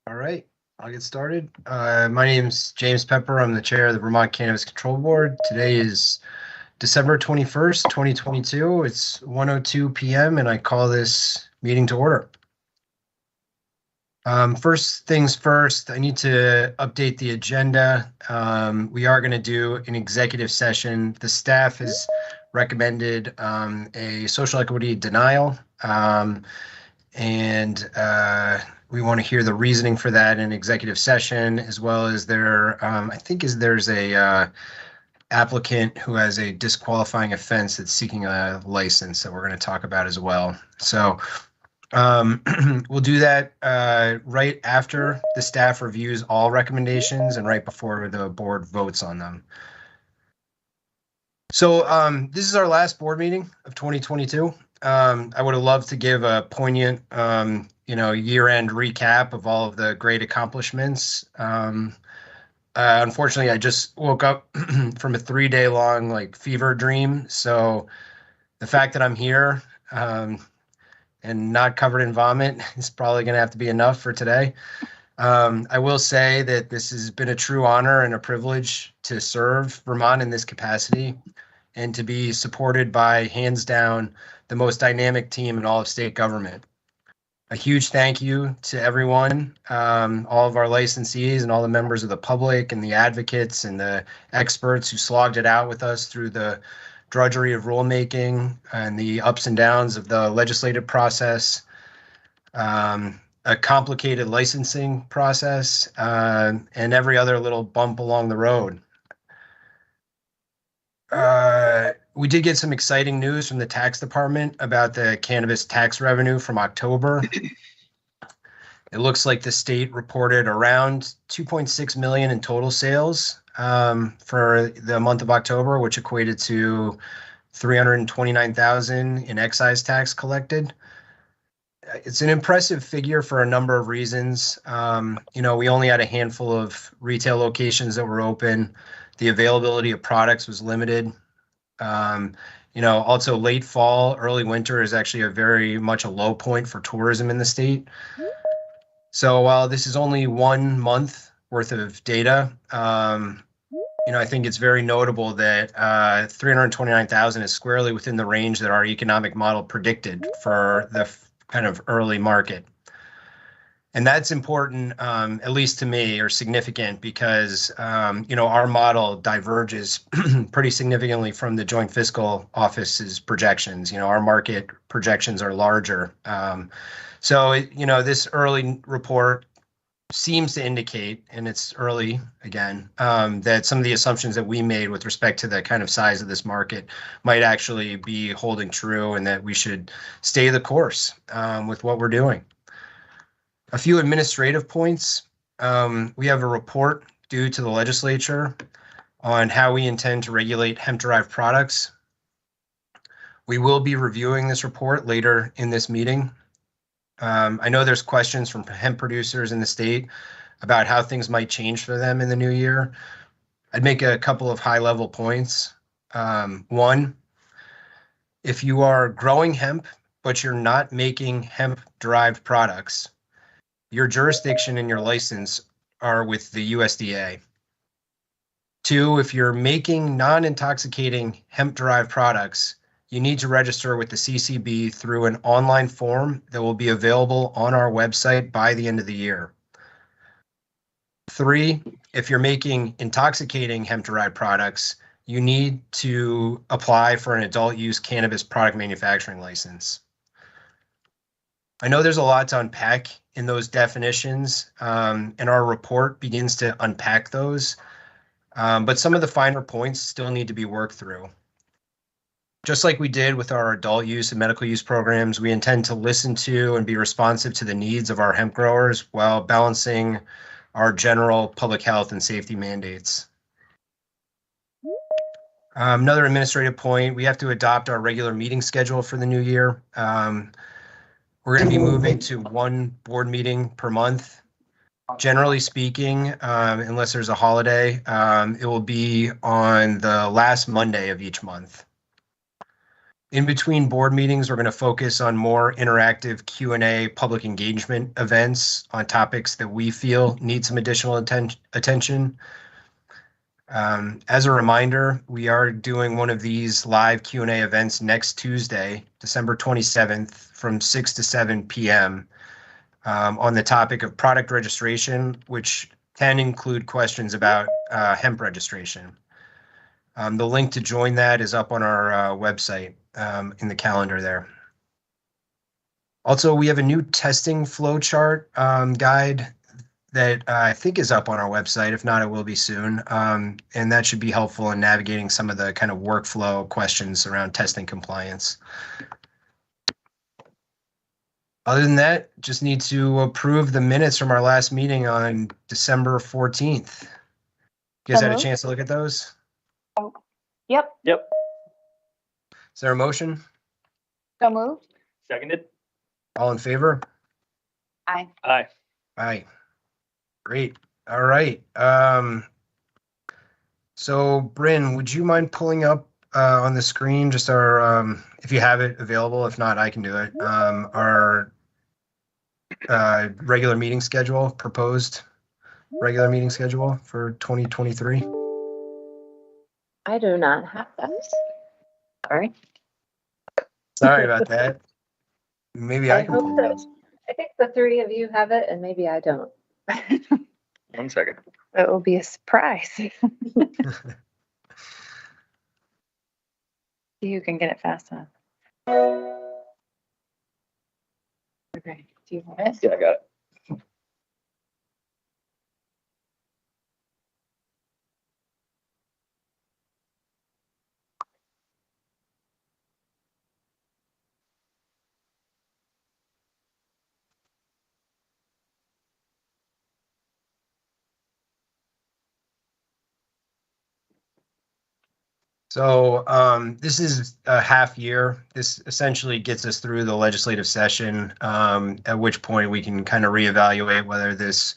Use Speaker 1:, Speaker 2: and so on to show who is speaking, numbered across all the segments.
Speaker 1: All right, I'll get started. My name's James Pepper. I'm the chair of the Vermont Cannabis Control Board. Today is December 21st, 2022. It's 1:02 p.m. and I call this meeting to order. First things first, I need to update the agenda. We are going to do an executive session. The staff has recommended a social equity denial. And we want to hear the reasoning for that in executive session, as well as there's a applicant who has a disqualifying offense that's seeking a license that we're going to talk about as well. So we'll do that right after the staff reviews all recommendations and right before the board votes on them. So this is our last board meeting of 2022. I would have loved to give a poignant, year-end recap of all of the great accomplishments. Unfortunately, I just woke up from a 3-day long fever dream. So the fact that I'm here and not covered in vomit is probably going to have to be enough for today. I will say that this has been a true honor and a privilege to serve Vermont in this capacity and to be supported by, hands down, the most dynamic team in all of state government. A huge thank you to everyone, all of our licensees and all the members of the public and the advocates and the experts who slogged it out with us through the drudgery of rulemaking and the ups and downs of the legislative process, a complicated licensing process, and every other little bump along the road. We did get some exciting news from the tax department about the cannabis tax revenue from October. It looks like the state reported around 2.6 million in total sales for the month of October, which equated to 329,000 in excise tax collected. It's an impressive figure for a number of reasons. We only had a handful of retail locations that were open. The availability of products was limited. Also late fall, early winter is actually a very much a low point for tourism in the state. So while this is only 1 month worth of data, I think it's very notable that 329,000 is squarely within the range that our economic model predicted for the kind of early market. And that's important, at least to me, or significant because, our model diverges pretty significantly from the Joint Fiscal Office's projections. Our market projections are larger. This early report seems to indicate, and it's early again, that some of the assumptions that we made with respect to the kind of size of this market might actually be holding true and that we should stay the course with what we're doing. A few administrative points. We have a report due to the legislature on how we intend to regulate hemp-derived products. We will be reviewing this report later in this meeting. I know there's questions from hemp producers in the state about how things might change for them in the new year. I'd make a couple of high-level points. One, if you are growing hemp, but you're not making hemp-derived products, your jurisdiction and your license are with the USDA. Two, if you're making non-intoxicating hemp-derived products, you need to register with the CCB through an online form that will be available on our website by the end of the year. Three, if you're making intoxicating hemp-derived products, you need to apply for an adult use cannabis product manufacturing license. I know there's a lot to unpack in those definitions, and our report begins to unpack those, but some of the finer points still need to be worked through. Just like we did with our adult use and medical use programs, we intend to listen to and be responsive to the needs of our hemp growers while balancing our general public health and safety mandates. Another administrative point, we have to adopt our regular meeting schedule for the new year. We're going to be moving to 1 board meeting per month. Generally speaking, unless there's a holiday, it will be on the last Monday of each month. In between board meetings, we're going to focus on more interactive Q&A public engagement events on topics that we feel need some additional attention. As a reminder, we are doing one of these live Q&A events next Tuesday, December 27th from 6 to 7 p.m. On the topic of product registration, which can include questions about hemp registration. The link to join that is up on our website in the calendar there. Also, we have a new testing flow chart guide that I think is up on our website. If not, it will be soon. And that should be helpful in navigating some of the kind of workflow questions around testing compliance. Other than that, just need to approve the minutes from our last meeting on December 14th. You guys had a chance to look at those?
Speaker 2: Yep.
Speaker 1: Is there a motion?
Speaker 2: So moved.
Speaker 3: Seconded.
Speaker 1: All in favor?
Speaker 2: Aye.
Speaker 3: Aye.
Speaker 1: Aye. Great. All right. So Bryn, would you mind pulling up on the screen just our, if you have it available, if not, I can do it. Our regular meeting schedule, proposed regular meeting schedule for 2023.
Speaker 2: I do not have that. Sorry.
Speaker 1: Sorry about that. Maybe I can
Speaker 2: hope
Speaker 1: pull it.
Speaker 2: so. I think the three of you have it, and maybe I don't.
Speaker 3: 1 second.
Speaker 2: It will be a surprise. You can get it fast enough. Okay. Do you want it?
Speaker 3: Yeah, I got it.
Speaker 1: So this is a half year. This essentially gets us through the legislative session, at which point we can kind of reevaluate whether this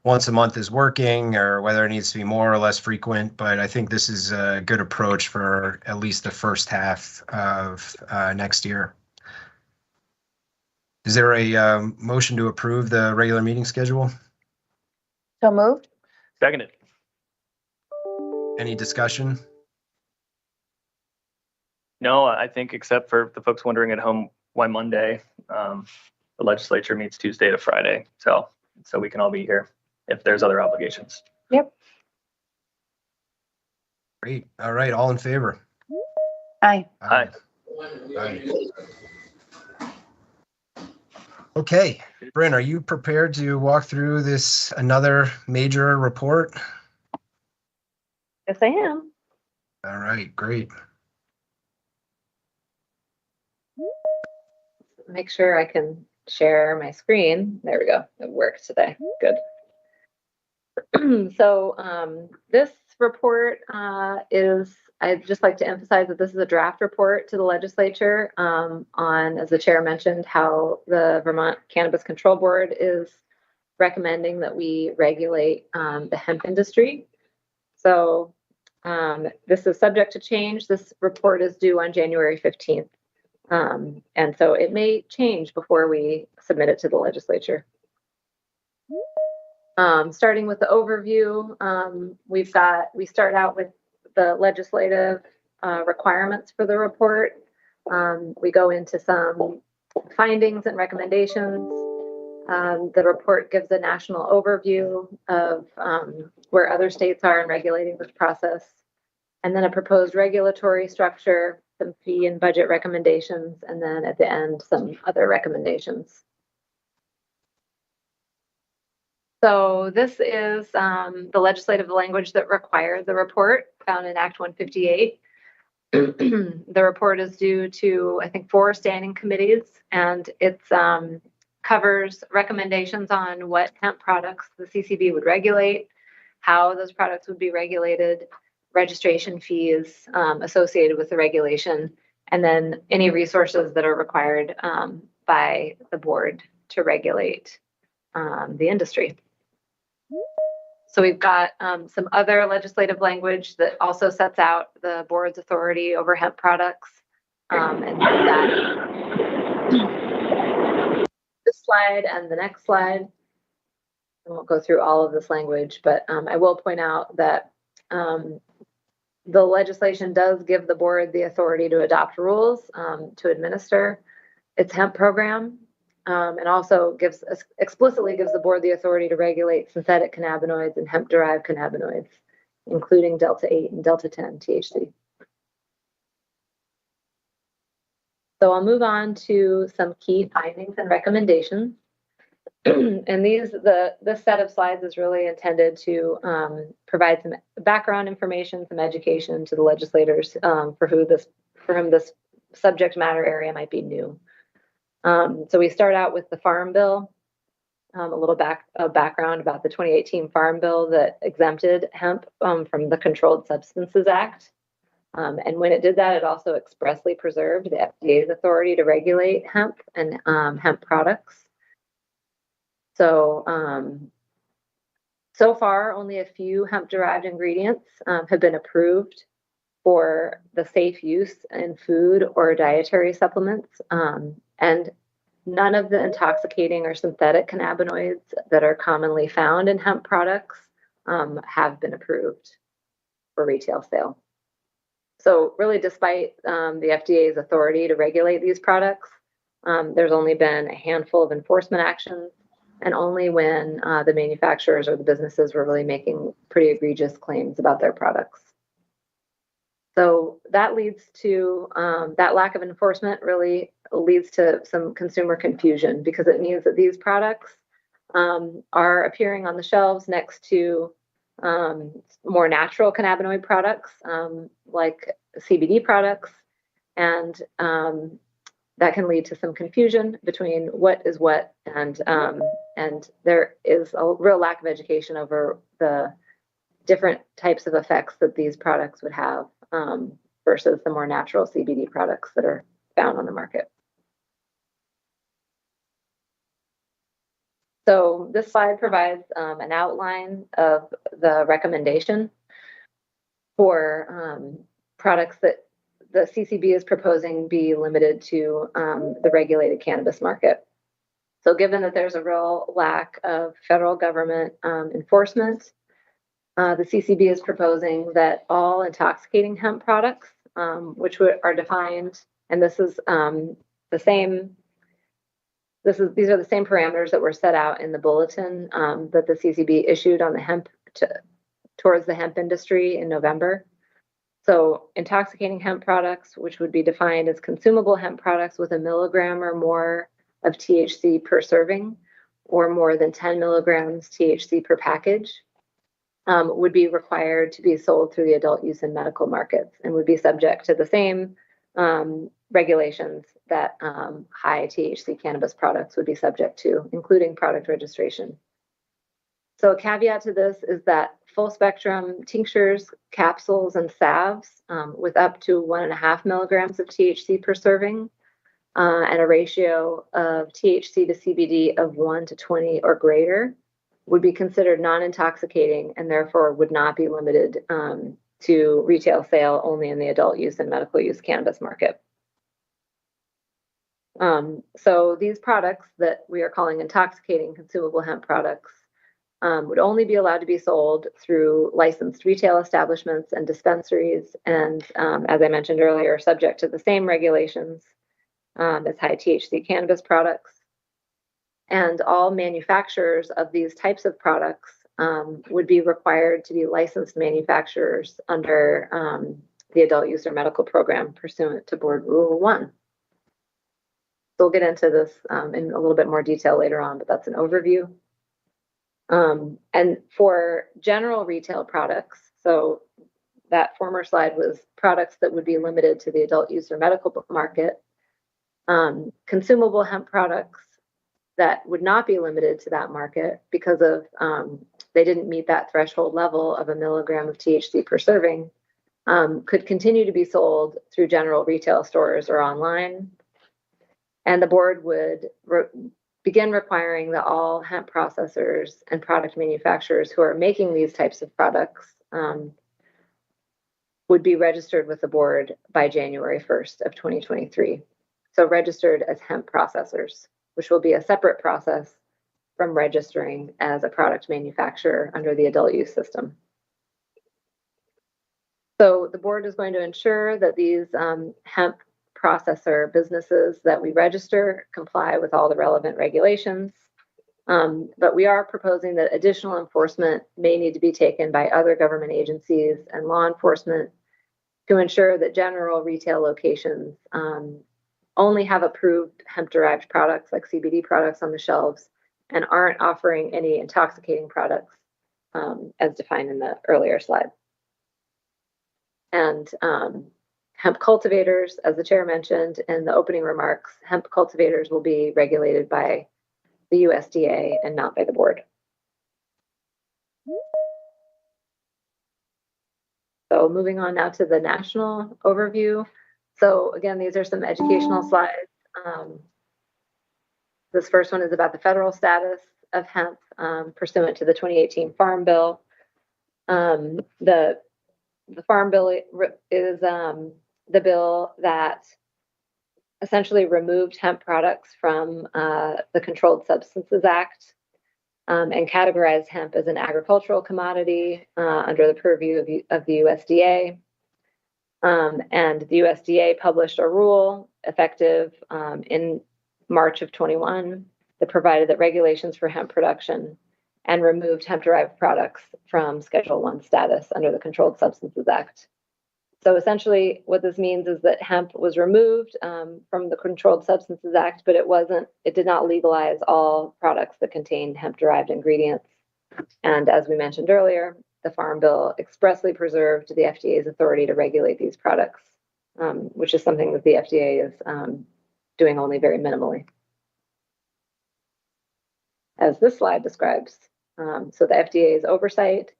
Speaker 1: once a month is working or whether it needs to be more or less frequent. But I think this is a good approach for at least the first half of next year. Is there a motion to approve the regular meeting schedule?
Speaker 2: So moved.
Speaker 3: Seconded.
Speaker 1: Any discussion?
Speaker 3: No, I think except for the folks wondering at home why Monday, the legislature meets Tuesday to Friday. So we can all be here if there's other obligations.
Speaker 2: Yep.
Speaker 1: Great. All right. All in favor?
Speaker 2: Aye.
Speaker 3: Aye.
Speaker 1: Aye. Okay. Bryn, are you prepared to walk through this another major report?
Speaker 2: Yes, I am.
Speaker 1: All right. Great.
Speaker 2: Make sure I can share my screen. There we go. It worked today. Good. So this report is, I'd just like to emphasize that this is a draft report to the legislature on, as the chair mentioned, how the Vermont Cannabis Control Board is recommending that we regulate the hemp industry. So this is subject to change. This report is due on January 15th. And so it may change before we submit it to the legislature. Starting with the overview, we start out with the legislative requirements for the report. We go into some findings and recommendations. The report gives a national overview of where other states are in regulating this process, and then a proposed regulatory structure, some fee and budget recommendations, and then at the end, some other recommendations. So this is the legislative language that required the report found in Act 158. The report is due to, I think, 4 standing committees, and it covers recommendations on what hemp products the CCB would regulate, how those products would be regulated, registration fees associated with the regulation, and then any resources that are required by the board to regulate the industry. So we've got some other legislative language that also sets out the board's authority over hemp products and slide and the next slide. I won't go through all of this language, but I will point out that the legislation does give the board the authority to adopt rules to administer its hemp program, and also explicitly gives the board the authority to regulate synthetic cannabinoids and hemp-derived cannabinoids, including Delta-8 and Delta-10 THC. So I'll move on to some key findings and recommendations. And this set of slides is really intended to provide some background information, some education to the legislators for whom this subject matter area might be new. So we start out with the Farm Bill, a little background about the 2018 Farm Bill that exempted hemp from the Controlled Substances Act. And when it did that, it also expressly preserved the FDA's authority to regulate hemp and hemp products. So, so far, only a few hemp-derived ingredients have been approved for the safe use in food or dietary supplements, and none of the intoxicating or synthetic cannabinoids that are commonly found in hemp products have been approved for retail sale. So really, despite the FDA's authority to regulate these products, there's only been a handful of enforcement actions, and only when the manufacturers or the businesses were really making pretty egregious claims about their products. So that leads to, that lack of enforcement really leads to some consumer confusion, because it means that these products are appearing on the shelves next to more natural cannabinoid products like CBD products, and that can lead to some confusion between what is what, and there is a real lack of education over the different types of effects that these products would have versus the more natural CBD products that are found on the market. So this slide provides an outline of the recommendation for products that the CCB is proposing be limited to the regulated cannabis market. So given that there's a real lack of federal government enforcement, the CCB is proposing that all intoxicating hemp products, which are defined, and this is the same. These are the same parameters that were set out in the bulletin that the CCB issued on the hemp towards the hemp industry in November. So intoxicating hemp products, which would be defined as consumable hemp products with 1 milligram or more of THC per serving, or more than 10 milligrams THC per package, would be required to be sold through the adult use and medical markets, and would be subject to the same regulations that high THC cannabis products would be subject to, including product registration. So a caveat to this is that full spectrum tinctures, capsules, and salves with up to 1.5 milligrams of THC per serving and a ratio of THC to CBD of 1 to 20 or greater would be considered non-intoxicating, and therefore would not be limited to retail sale only in the adult use and medical use cannabis market. So these products that we are calling intoxicating consumable hemp products would only be allowed to be sold through licensed retail establishments and dispensaries, and as I mentioned earlier, subject to the same regulations as high THC cannabis products. And all manufacturers of these types of products would be required to be licensed manufacturers under the adult use or medical program pursuant to Board Rule 1. So we'll get into this in a little bit more detail later on, but that's an overview. And for general retail products, so that former slide was products that would be limited to the adult use or medical market. Consumable hemp products that would not be limited to that market because of they didn't meet that threshold level of 1 milligram of THC per serving, could continue to be sold through general retail stores or online. And the board would begin requiring that all hemp processors and product manufacturers who are making these types of products would be registered with the board by January 1st of 2023. So registered as hemp processors. which will be a separate process from registering as a product manufacturer under the adult use system. So the board is going to ensure that these hemp processor businesses that we register comply with all the relevant regulations. But we are proposing that additional enforcement may need to be taken by other government agencies and law enforcement to ensure that general retail locations only have approved hemp-derived products like CBD products on the shelves and aren't offering any intoxicating products as defined in the earlier slide. And hemp cultivators, as the chair mentioned in the opening remarks, hemp cultivators will be regulated by the USDA and not by the board. So moving on now to the national overview. So again, these are some educational slides. This first one is about the federal status of hemp pursuant to the 2018 Farm Bill. The Farm Bill is the bill that essentially removed hemp products from the Controlled Substances Act and categorized hemp as an agricultural commodity under the purview of the USDA. And the USDA published a rule effective in March of 21 that provided that regulations for hemp production and removed hemp-derived products from Schedule I status under the Controlled Substances Act. So essentially what this means is that hemp was removed from the Controlled Substances Act, but it did not legalize all products that contained hemp-derived ingredients. And as we mentioned earlier, the Farm Bill expressly preserved the FDA's authority to regulate these products, which is something that the FDA is doing only very minimally. As this slide describes, so the FDA's oversight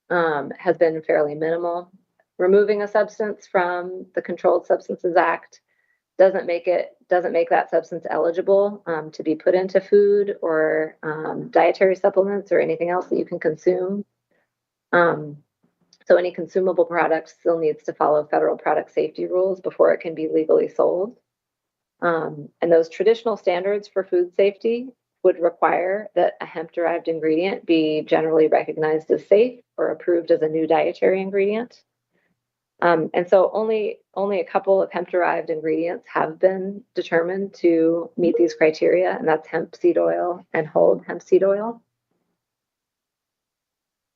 Speaker 2: has been fairly minimal. Removing a substance from the Controlled Substances Act doesn't make that substance eligible to be put into food or dietary supplements or anything else that you can consume. So any consumable product still needs to follow federal product safety rules before it can be legally sold. And those traditional standards for food safety would require that a hemp-derived ingredient be generally recognized as safe or approved as a new dietary ingredient. And so only a couple of hemp-derived ingredients have been determined to meet these criteria, and that's hemp seed oil and hulled hemp seed oil.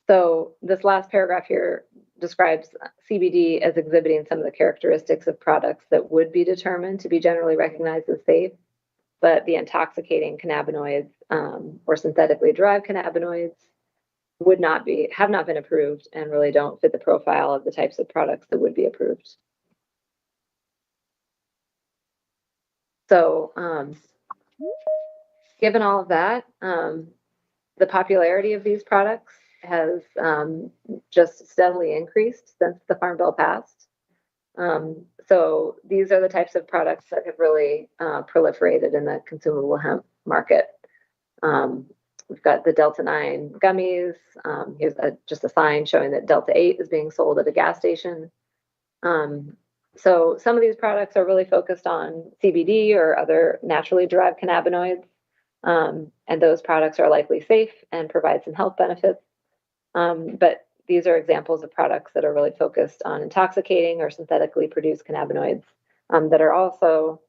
Speaker 2: So this last paragraph here describes CBD as exhibiting some of the characteristics of products that would be determined to be generally recognized as safe, but the intoxicating cannabinoids or synthetically derived cannabinoids have not been approved and really don't fit the profile of the types of products that would be approved. So given all of that, the popularity of these products has just steadily increased since the Farm Bill passed. So these are the types of products that have really proliferated in the consumable hemp market. We've got the Delta 9 gummies. Here's just a sign showing that Delta 8 is being sold at a gas station. So some of these products are really focused on CBD or other naturally derived cannabinoids. And those products are likely safe and provide some health benefits. But these are examples of products that are really focused on intoxicating or synthetically produced cannabinoids that are also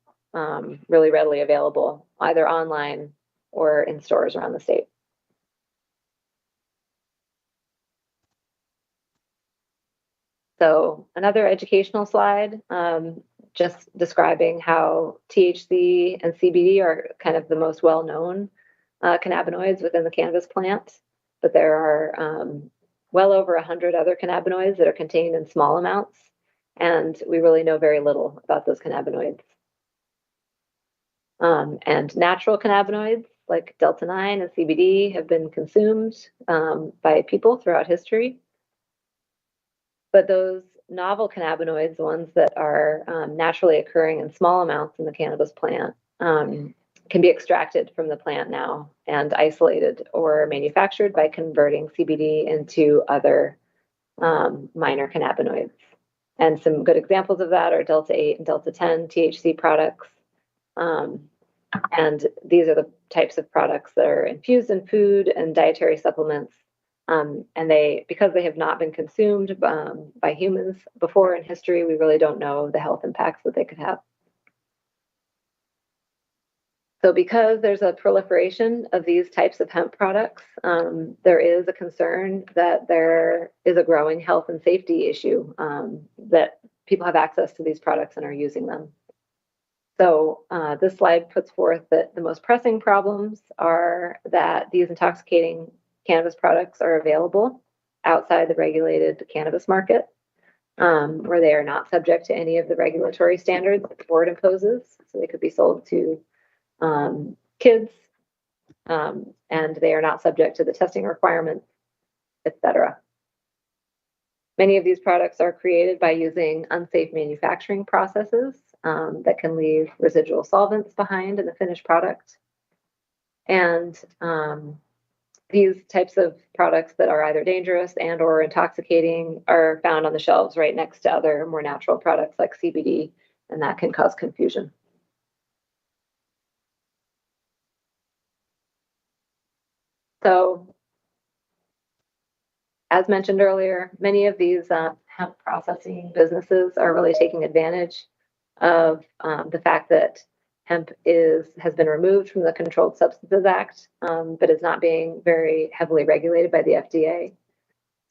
Speaker 2: really readily available either online or in stores around the state. So another educational slide, just describing how THC and CBD are kind of the most well-known cannabinoids within the cannabis plant, but there are well over 100 other cannabinoids that are contained in small amounts, and we really know very little about those cannabinoids. And natural cannabinoids like Delta 9 and CBD have been consumed by people throughout history. But those novel cannabinoids, the ones that are naturally occurring in small amounts in the cannabis plant, can be extracted from the plant now and isolated or manufactured by converting CBD into other minor cannabinoids. And some good examples of that are Delta 8 and Delta 10 THC products. And these are the types of products that are infused in food and dietary supplements. And because they have not been consumed by humans before in history, we really don't know the health impacts that they could have. So because there's a proliferation of these types of hemp products, there is a concern that there is a growing health and safety issue, that people have access to these products and are using them. So this slide puts forth that the most pressing problems are that these intoxicating cannabis products are available outside the regulated cannabis market, where they are not subject to any of the regulatory standards that the board imposes. So they could be sold to kids, and they are not subject to the testing requirements, etc. Many of these products are created by using unsafe manufacturing processes that can leave residual solvents behind in the finished product. And these types of products that are either dangerous and or intoxicating are found on the shelves right next to other more natural products like CBD, and that can cause confusion. So, as mentioned earlier, many of these hemp processing businesses are really taking advantage of the fact that hemp has been removed from the Controlled Substances Act, but is not being very heavily regulated by the FDA.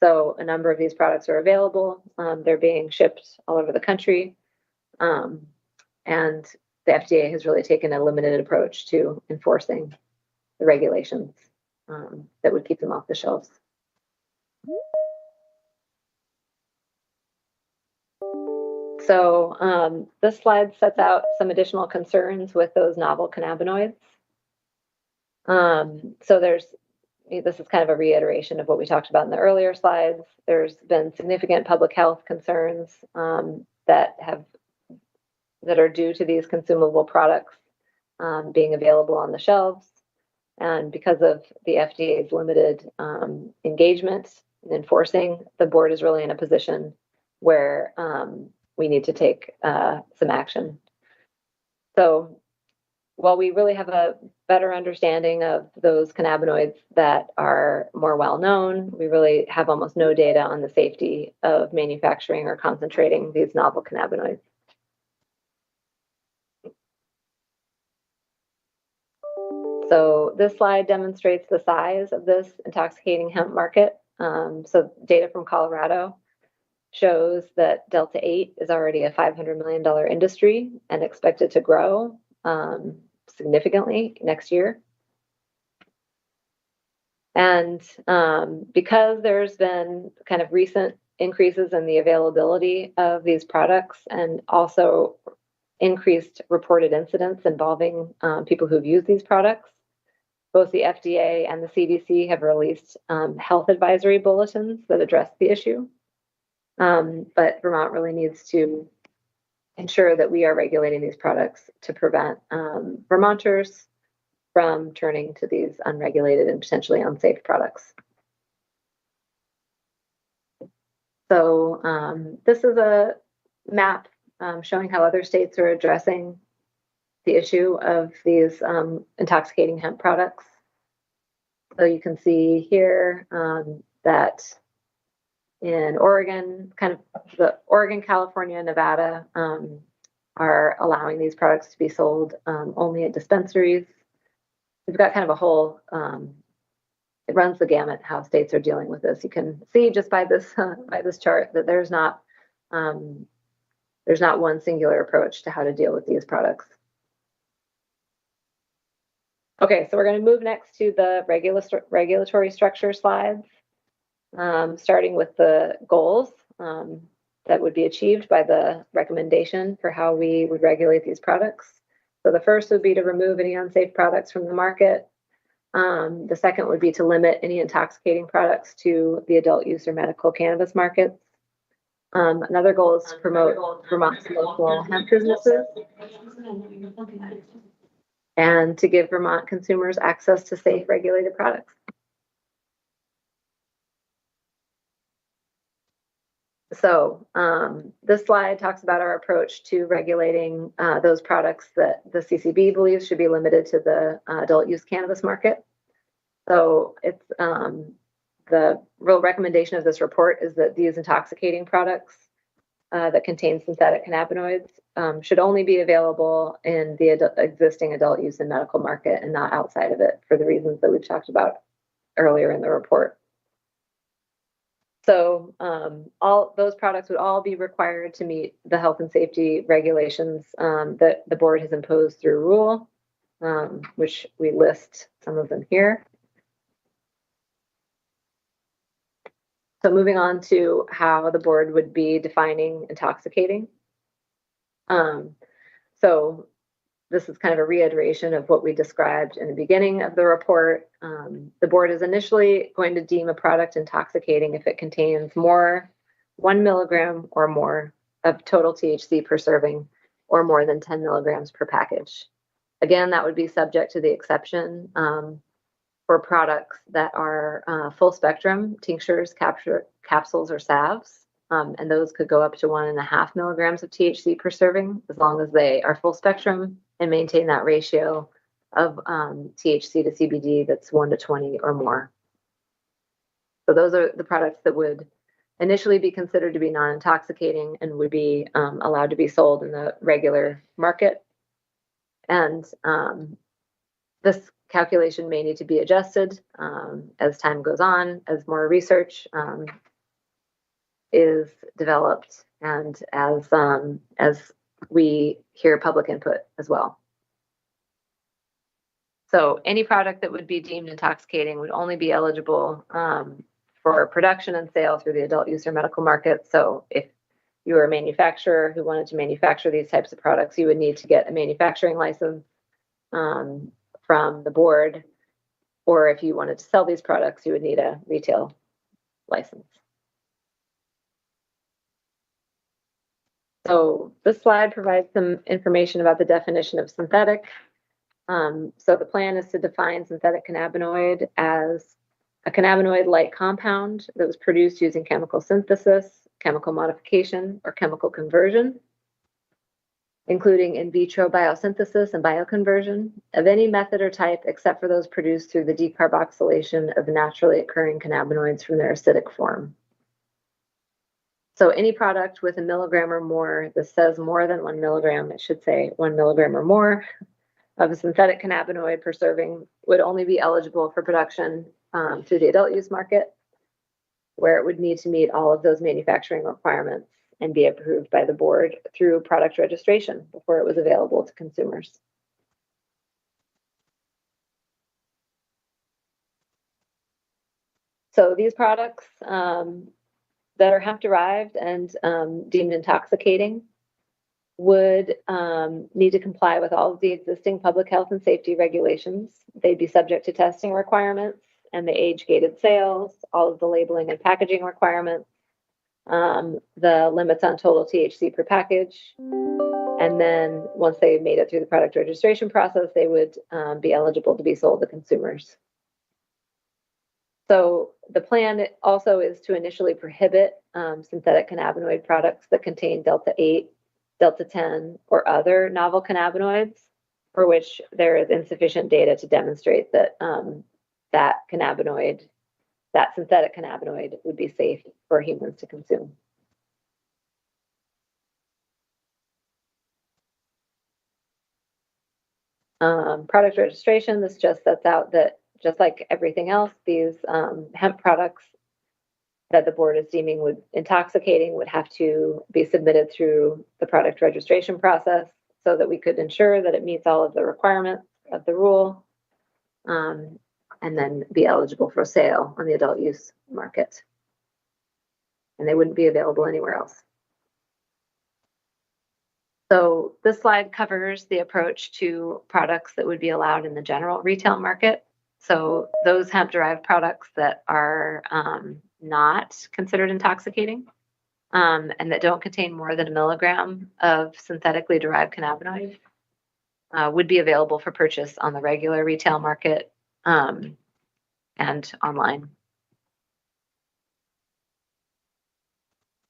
Speaker 2: So a number of these products are available. They're being shipped all over the country. And the FDA has really taken a limited approach to enforcing the regulations that would keep them off the shelves. So this slide sets out some additional concerns with those novel cannabinoids. So this is kind of a reiteration of what we talked about in the earlier slides. There's been significant public health concerns that are due to these consumable products being available on the shelves. And because of the FDA's limited engagement in enforcing, the board is really in a position where we need to take some action. So while we really have a better understanding of those cannabinoids that are more well known, we really have almost no data on the safety of manufacturing or concentrating these novel cannabinoids. So this slide demonstrates the size of this intoxicating hemp market. So data from Colorado shows that Delta 8 is already a $500 million industry and expected to grow significantly next year. And because there's been kind of recent increases in the availability of these products and also increased reported incidents involving people who've used these products, both the FDA and the CDC have released health advisory bulletins that address the issue. But Vermont really needs to ensure that we are regulating these products to prevent Vermonters from turning to these unregulated and potentially unsafe products. So this is a map showing how other states are addressing the issue of these intoxicating hemp products. So you can see here that in Oregon, kind of the Oregon, California, Nevada are allowing these products to be sold only at dispensaries. We've got kind of a whole, it runs the gamut how states are dealing with this. You can see just by this chart that there's not one singular approach to how to deal with these products. Okay, so we're going to move next to the regulatory structure slides, starting with the goals that would be achieved by the recommendation for how we would regulate these products. So the first would be to remove any unsafe products from the market. The second would be to limit any intoxicating products to the adult use or medical cannabis markets. Another goal is to promote Vermont's local hemp businesses and to give Vermont consumers access to safe, regulated products. So this slide talks about our approach to regulating those products that the CCB believes should be limited to the adult use cannabis market. So it's the real recommendation of this report is that these intoxicating products that contain synthetic cannabinoids should only be available in the existing adult use and medical market and not outside of it for the reasons that we've talked about earlier in the report. So all those products would all be required to meet the health and safety regulations that the board has imposed through rule, which we list some of them here. So moving on to how the board would be defining intoxicating. So this is kind of a reiteration of what we described in the beginning of the report. The board is initially going to deem a product intoxicating if it contains 1 milligram or more of total THC per serving, or more than 10 milligrams per package. Again, that would be subject to the exception for products that are full spectrum tinctures, capsules, or salves. And those could go up to 1.5 milligrams of THC per serving, as long as they are full spectrum and maintain that ratio of THC to CBD that's 1:20 or more. So those are the products that would initially be considered to be non-intoxicating and would be allowed to be sold in the regular market. And this calculation may need to be adjusted as time goes on, as more research is developed, and as we hear public input as well. So any product that would be deemed intoxicating would only be eligible for production and sale through the adult use or medical market. So if you were a manufacturer who wanted to manufacture these types of products, you would need to get a manufacturing license from the board, or if you wanted to sell these products, you would need a retail license. So this slide provides some information about the definition of synthetic. So the plan is to define synthetic cannabinoid as a cannabinoid-like compound that was produced using chemical synthesis, chemical modification, or chemical conversion, including in vitro biosynthesis and bioconversion of any method or type except for those produced through the decarboxylation of naturally occurring cannabinoids from their acidic form. So any product with 1 milligram or more, this says more than 1 milligram, it should say 1 milligram or more of a synthetic cannabinoid per serving, would only be eligible for production through the adult use market, where it would need to meet all of those manufacturing requirements and be approved by the board through product registration before it was available to consumers. So these products that are hemp-derived and deemed intoxicating would need to comply with all of the existing public health and safety regulations. They'd be subject to testing requirements and the age-gated sales, all of the labeling and packaging requirements, the limits on total THC per package. And then once they made it through the product registration process, they would be eligible to be sold to consumers. So the plan also is to initially prohibit synthetic cannabinoid products that contain Delta 8, Delta 10, or other novel cannabinoids for which there is insufficient data to demonstrate that that synthetic cannabinoid would be safe for humans to consume. Product registration, this just sets out that just like everything else, these hemp products that the board is deeming would intoxicating would have to be submitted through the product registration process so that we could ensure that it meets all of the requirements of the rule, and then be eligible for sale on the adult use market. And they wouldn't be available anywhere else. So this slide covers the approach to products that would be allowed in the general retail market. So those hemp-derived products that are not considered intoxicating and that don't contain more than 1 milligram of synthetically derived cannabinoid would be available for purchase on the regular retail market and online.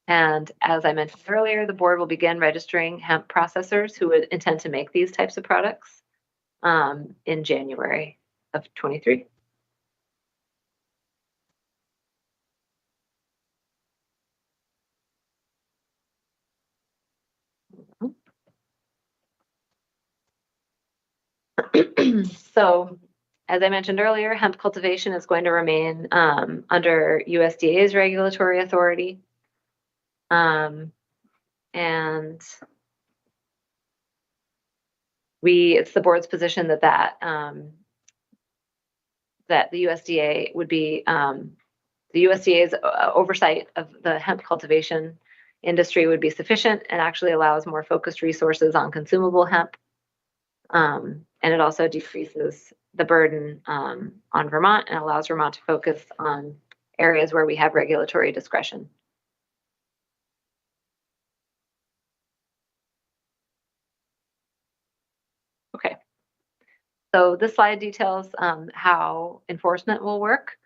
Speaker 2: And as I mentioned earlier, the board will begin registering hemp processors who would intend to make these types of products in January of 23. So, as I mentioned earlier, hemp cultivation is going to remain under USDA's regulatory authority. And it's the board's position that that the USDA would be the USDA's oversight of the hemp cultivation industry would be sufficient and actually allows more focused resources on consumable hemp. And it also decreases the burden on Vermont and allows Vermont to focus on areas where we have regulatory discretion. Okay. So this slide details how enforcement will work.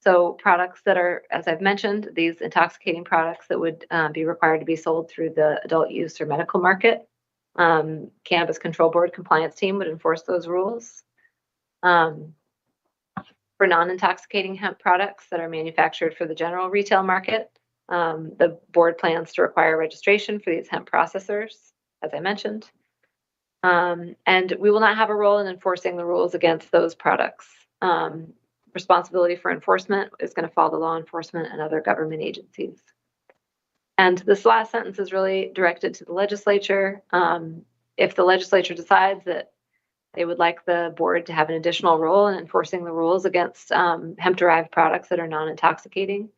Speaker 2: So products that are, as I've mentioned, these intoxicating products that would be required to be sold through the adult use or medical market. Cannabis Control Board compliance team would enforce those rules. For non-intoxicating hemp products that are manufactured for the general retail market, the board plans to require registration for these hemp processors, as I mentioned. And we will not have a role in enforcing the rules against those products. Responsibility for enforcement is going to fall to law enforcement and other government agencies. And this last sentence is really directed to the legislature. If the legislature decides that they would like the board to have an additional role in enforcing the rules against hemp-derived products that are non-intoxicating,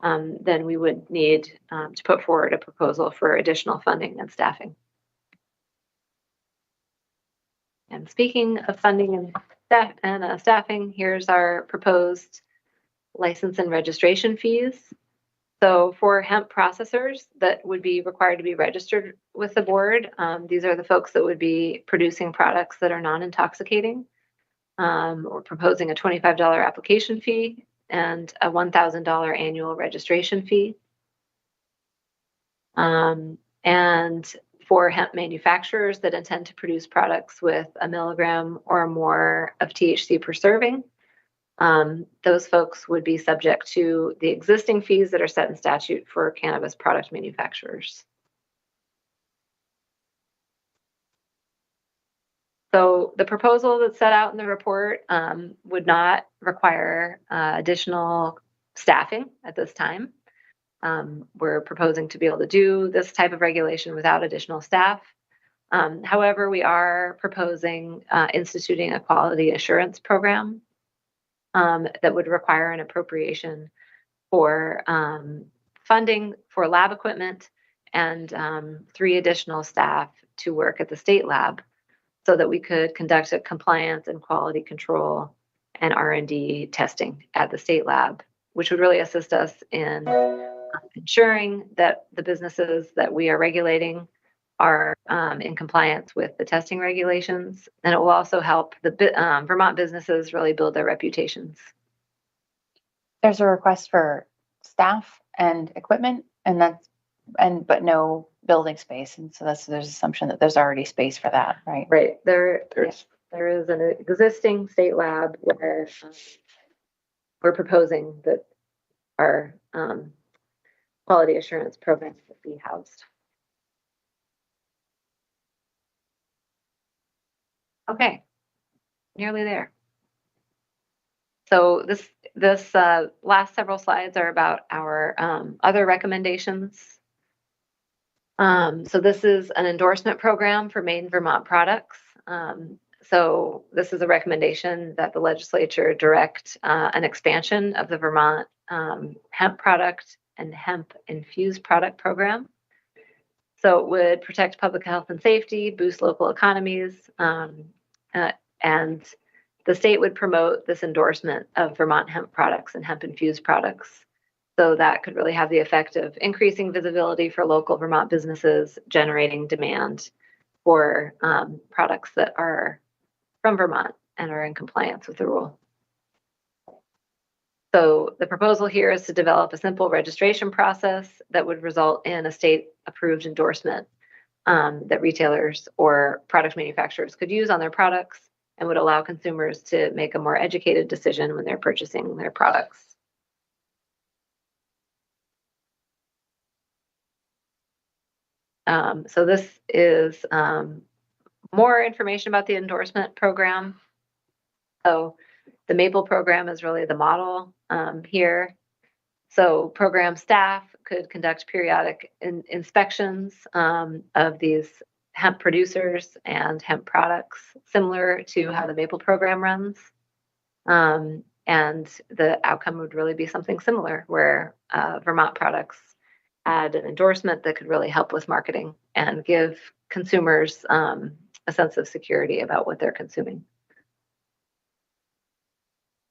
Speaker 2: then we would need to put forward a proposal for additional funding and staffing. And speaking of funding and staffing, here's our proposed license and registration fees. So for hemp processors that would be required to be registered with the board, these are the folks that would be producing products that are non-intoxicating. We're proposing a $25 application fee and a $1,000 annual registration fee. And for hemp manufacturers that intend to produce products with 1 milligram or more of THC per serving, those folks would be subject to the existing fees that are set in statute for cannabis product manufacturers. So the proposal that's set out in the report would not require additional staffing at this time. We're proposing to be able to do this type of regulation without additional staff. However, we are proposing instituting a quality assurance program that would require an appropriation for funding for lab equipment and 3 additional staff to work at the state lab so that we could conduct a compliance and quality control and R&D testing at the state lab, which would really assist us in ensuring that the businesses that we are regulating are in compliance with the testing regulations. And it will also help the Vermont businesses really build their reputations.
Speaker 4: There's a request for staff and equipment, but no building space, and so there's assumption that there's already space for that, right?
Speaker 2: Right. There is an existing state lab where we're proposing that our quality assurance program would be housed. Okay, nearly there. So this last several slides are about our other recommendations. So this is an endorsement program for Made in Vermont products. So this is a recommendation that the legislature direct an expansion of the Vermont hemp product and hemp infused product program. So it would protect public health and safety, boost local economies, and the state would promote this endorsement of Vermont hemp products and hemp infused products. So that could really have the effect of increasing visibility for local Vermont businesses, generating demand for products that are from Vermont and are in compliance with the rule. So the proposal here is to develop a simple registration process that would result in a state-approved endorsement that retailers or product manufacturers could use on their products and would allow consumers to make a more educated decision when they're purchasing their products. So this is more information about the endorsement program. So the MAPLE program is really the model here. So program staff could conduct periodic inspections of these hemp producers and hemp products, similar to how the MAPLE program runs. And the outcome would really be something similar, where Vermont products had an endorsement that could really help with marketing and give consumers a sense of security about what they're consuming.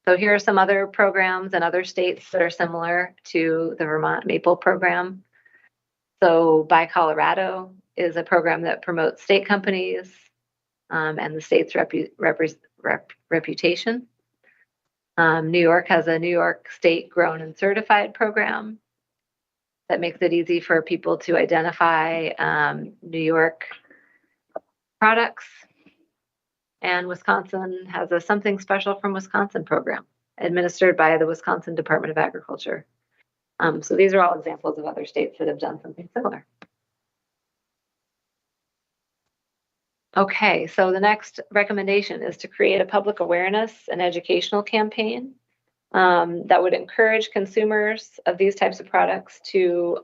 Speaker 2: So here are some other programs in other states that are similar to the Vermont MAPLE program. So Buy Colorado is a program that promotes state companies and the state's reputation. New York has a New York State Grown and Certified program that makes it easy for people to identify New York products. And Wisconsin has a Something Special from Wisconsin program administered by the Wisconsin Department of Agriculture. So these are all examples of other states that have done something similar. Okay, so the next recommendation is to create a public awareness and educational campaign that would encourage consumers of these types of products to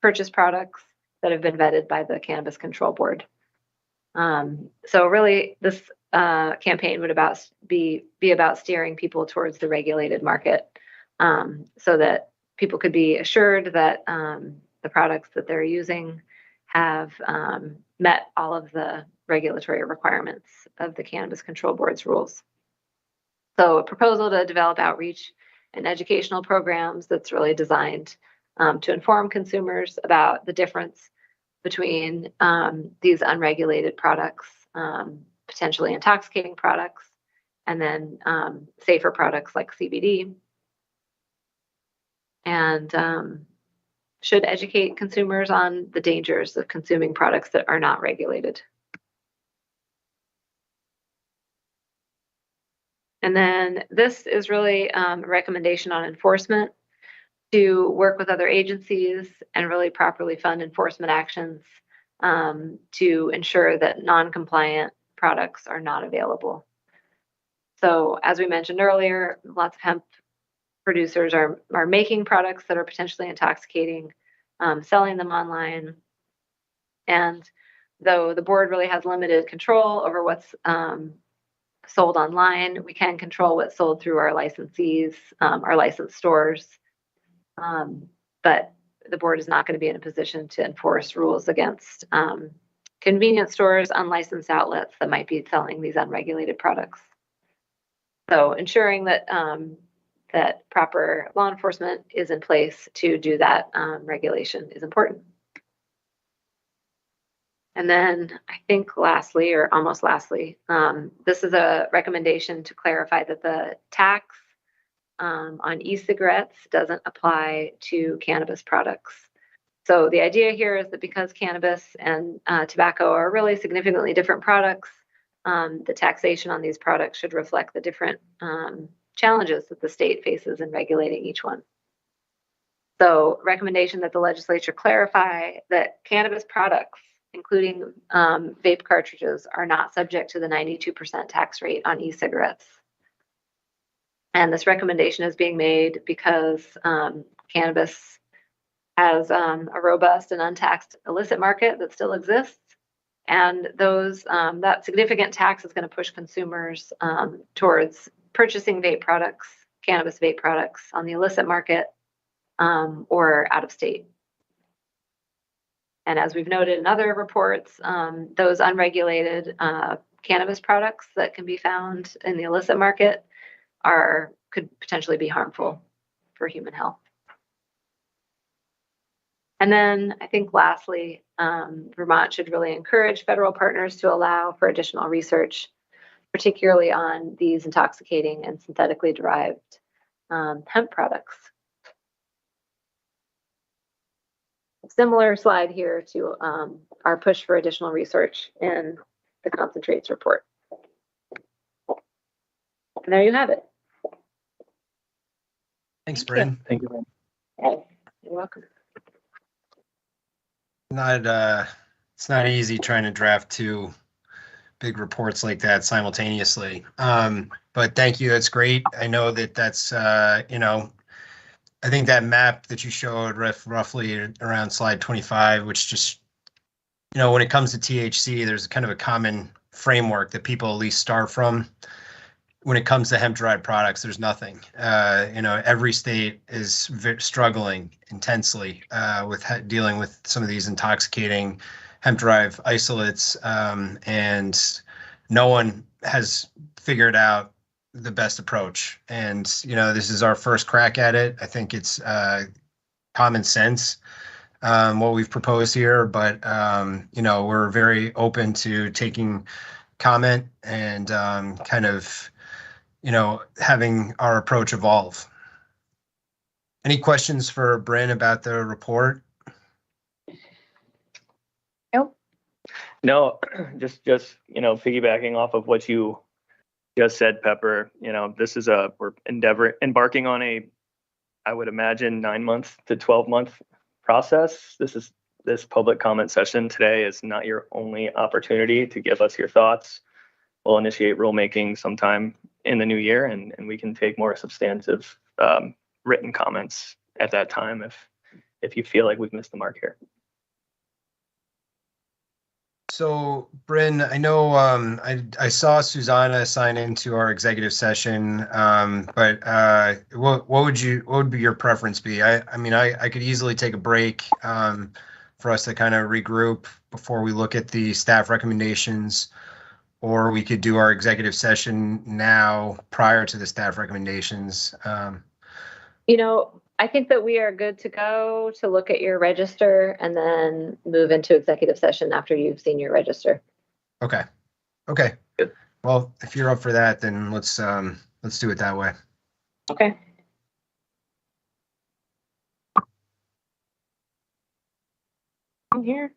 Speaker 2: purchase products that have been vetted by the Cannabis Control Board. So really, this campaign would be about steering people towards the regulated market, so that people could be assured that the products that they're using have met all of the regulatory requirements of the Cannabis Control Board's rules. So a proposal to develop outreach and educational programs that's really designed to inform consumers about the difference between these unregulated products, potentially intoxicating products, and then safer products like CBD. And should educate consumers on the dangers of consuming products that are not regulated. And then this is really a recommendation on enforcement, to work with other agencies and really properly fund enforcement actions to ensure that non-compliant products are not available. So as we mentioned earlier, lots of hemp producers are making products that are potentially intoxicating, selling them online. And though the board really has limited control over what's sold online, we can control what's sold through our licensees, our licensed stores. But the board is not going to be in a position to enforce rules against convenience stores, unlicensed outlets that might be selling these unregulated products. So ensuring that that proper law enforcement is in place to do that regulation is important. And then I think lastly, or almost lastly, this is a recommendation to clarify that the tax on e-cigarettes doesn't apply to cannabis products. So the idea here is that because cannabis and tobacco are really significantly different products, the taxation on these products should reflect the different challenges that the state faces in regulating each one. So recommendation that the legislature clarify that cannabis products, including vape cartridges, are not subject to the 92% tax rate on e-cigarettes. And this recommendation is being made because cannabis has a robust and untaxed illicit market that still exists. And that significant tax is going to push consumers towards purchasing vape products, cannabis vape products on the illicit market or out of state. And as we've noted in other reports, those unregulated cannabis products that can be found in the illicit market could potentially be harmful for human health. And then I think lastly, Vermont should really encourage federal partners to allow for additional research, particularly on these intoxicating and synthetically derived hemp products. Similar slide here to our push for additional research in the concentrates report. And there you have it.
Speaker 1: Thanks,
Speaker 2: Thank
Speaker 1: Bryn.
Speaker 3: Thank you.
Speaker 2: You're welcome.
Speaker 1: It's not easy trying to draft two big reports like that simultaneously. But thank you. That's great. I know that's I think that map that you showed roughly around slide 25, which just, when it comes to THC, there's kind of a common framework that people at least start from. When it comes to hemp-derived products, there's nothing. Every state is struggling intensely with dealing with some of these intoxicating hemp-derived isolates, and no one has figured out the best approach. And this is our first crack at it. I think it's common sense what we've proposed here, but we're very open to taking comment and kind of having our approach evolve. Any questions for Bryn about the report?
Speaker 4: Nope.
Speaker 3: No, just piggybacking off of what you just said, Pepper. We're embarking on I would imagine 9-month to 12-month process. This public comment session today is not your only opportunity to give us your thoughts. We'll initiate rulemaking sometime in the new year, and we can take more substantive written comments at that time if you feel like we've missed the mark here.
Speaker 1: So, Bryn, I know I saw Susanna sign into our executive session, but what would be your preference be? I mean, I could easily take a break for us to kind of regroup before we look at the staff recommendations, or we could do our executive session now prior to the staff recommendations.
Speaker 2: I think that we are good to go to look at your register and then move into executive session after you've seen your register.
Speaker 1: Okay. Good. Well, if you're up for that, then let's do it that way.
Speaker 2: Okay. I'm here.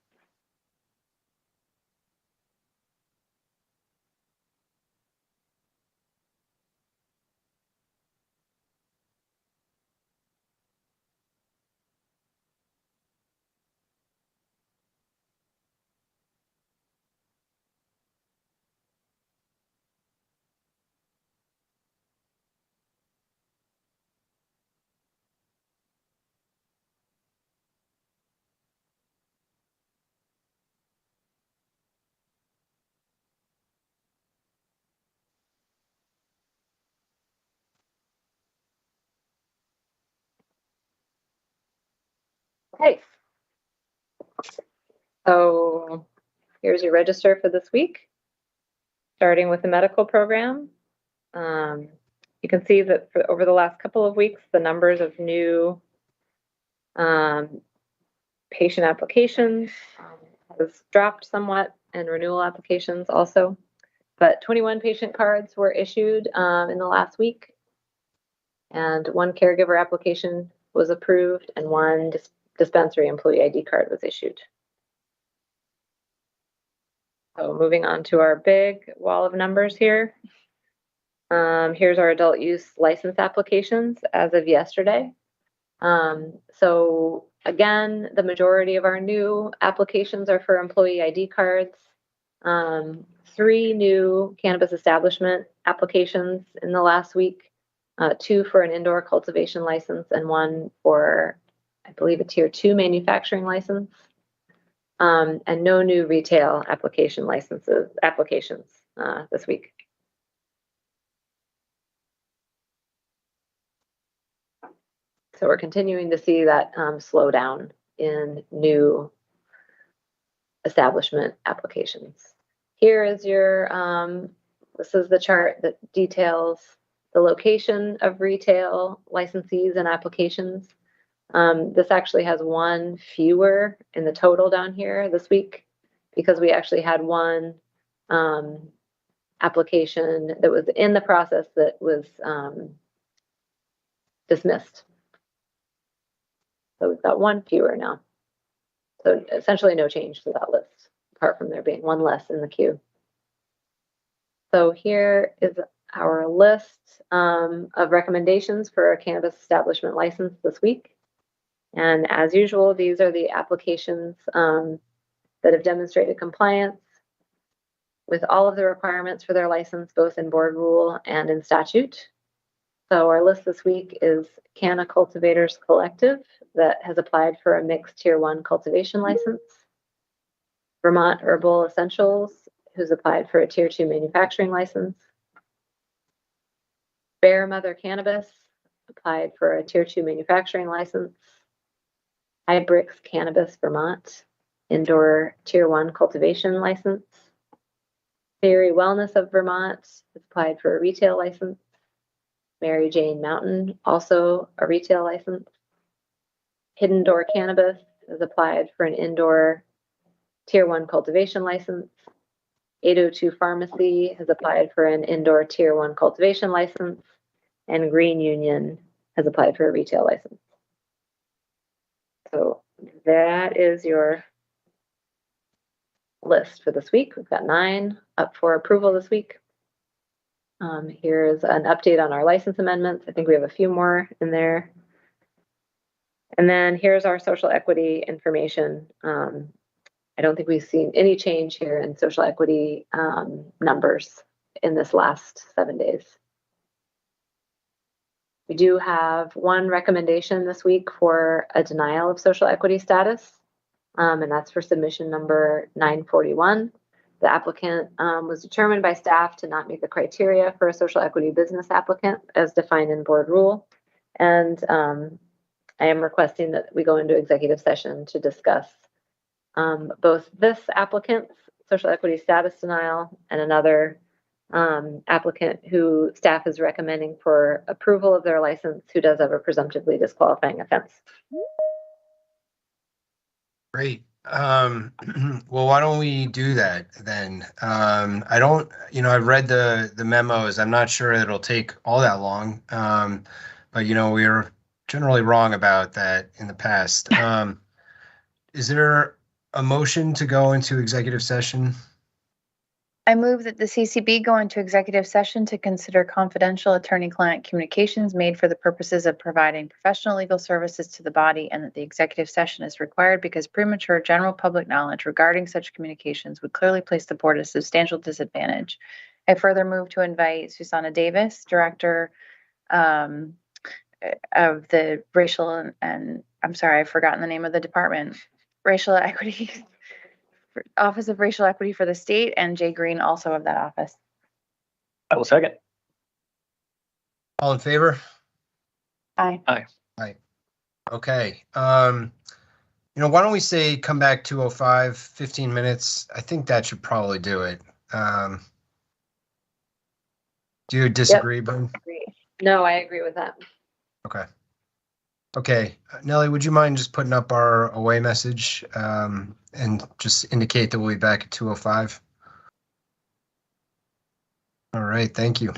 Speaker 2: Okay. So here's your register for this week, starting with the medical program. You can see that over the last couple of weeks, the numbers of new patient applications has dropped somewhat, and renewal applications also. But 21 patient cards were issued in the last week, and 1 caregiver application was approved, and 1 dispensary employee ID card was issued. So moving on to our big wall of numbers here. Here's our adult use license applications as of yesterday. So again, the majority of our new applications are for employee ID cards. 3 new cannabis establishment applications in the last week, 2 for an indoor cultivation license and 1 for, I believe, a tier 2 manufacturing license. And no new retail applications this week. So we're continuing to see that slowdown in new establishment applications. Here is this is the chart that details the location of retail licensees and applications. This actually has 1 fewer in the total down here this week, because we actually had 1 application that was in the process that was dismissed. So we've got one fewer now. So essentially no change to that list, apart from there being one less in the queue. So here is our list of recommendations for a cannabis establishment license this week. And as usual, these are the applications that have demonstrated compliance with all of the requirements for their license, both in board rule and in statute. So our list this week is Canna Cultivators Collective that has applied for a mixed tier 1 cultivation license. Vermont Herbal Essentials, who's applied for a tier 2 manufacturing license. Bear Mother Cannabis applied for a tier 2 manufacturing license. Hybrix Cannabis Vermont, indoor tier 1 cultivation license. Fairy Wellness of Vermont has applied for a retail license. Mary Jane Mountain, also a retail license. Hidden Door Cannabis has applied for an indoor tier 1 cultivation license. 802 Pharmacy has applied for an indoor tier 1 cultivation license. And Green Union has applied for a retail license. So that is your list for this week. We've got 9 up for approval this week. Here's an update on our license amendments. I think we have a few more in there. And then here's our social equity information. I don't think we've seen any change here in social equity numbers in this last 7 days. We do have one recommendation this week for a denial of social equity status, and that's for submission number 941. The applicant was determined by staff to not meet the criteria for a social equity business applicant as defined in board rule. And I am requesting that we go into executive session to discuss both this applicant's social equity status denial and another applicant who staff is recommending for approval of their license who does have a presumptively disqualifying offense.
Speaker 1: Great. Well, why don't we do that then? I don't, I've read the memos. I'm not sure it'll take all that long. But we were generally wrong about that in the past. Is there a motion to go into executive session?
Speaker 4: I move that the CCB go into executive session to consider confidential attorney-client communications made for the purposes of providing professional legal services to the body, and that the executive session is required because premature general public knowledge regarding such communications would clearly place the board at a substantial disadvantage. I further move to invite Susanna Davis, Director of the Racial and I'm sorry, I've forgotten the name of the department, Racial Equity. Office of Racial Equity for the state, and Jay Green, also of that office.
Speaker 3: I will second.
Speaker 1: All in favor?
Speaker 4: Aye.
Speaker 1: Aye. Okay. Why don't we say come back 2:05, 15 minutes? I think that should probably do it. Do you disagree, Boone?
Speaker 2: No, I agree with that.
Speaker 1: Okay. Okay. Nellie, would you mind just putting up our away message and just indicate that we'll be back at 2:05? All right. Thank you.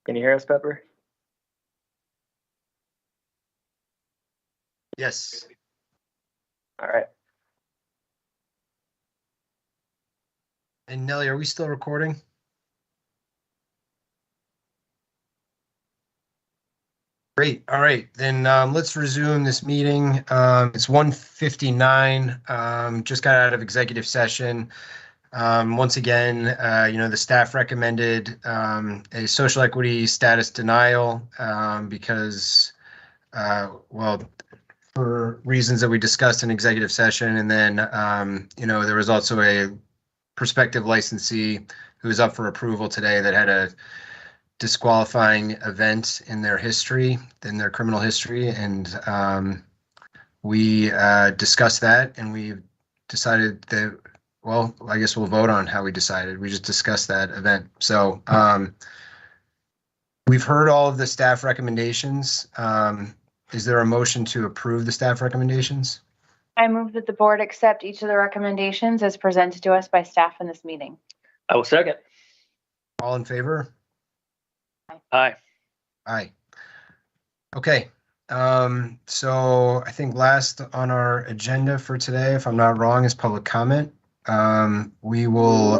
Speaker 3: Can you hear us, Pepper?
Speaker 1: Yes.
Speaker 3: All right.
Speaker 1: And Nelly, are we still recording? Great. All right, then let's resume this meeting. It's 1:59. Just got out of executive session. Once again, the staff recommended a social equity status denial because, well, for reasons that we discussed in executive session. And then, there was also a prospective licensee who was up for approval today that had a disqualifying event in their history, in their criminal history. And we discussed that, and we decided that, well, I guess we'll vote on how we decided. We just discussed that event. So we've heard all of the staff recommendations. Is there a motion to approve the staff recommendations?
Speaker 4: I move that the board accept each of the recommendations as presented to us by staff in this meeting.
Speaker 3: I will second.
Speaker 1: All in favor?
Speaker 3: Aye.
Speaker 1: Aye. Okay. So I think last on our agenda for today, if I'm not wrong, is public comment. We will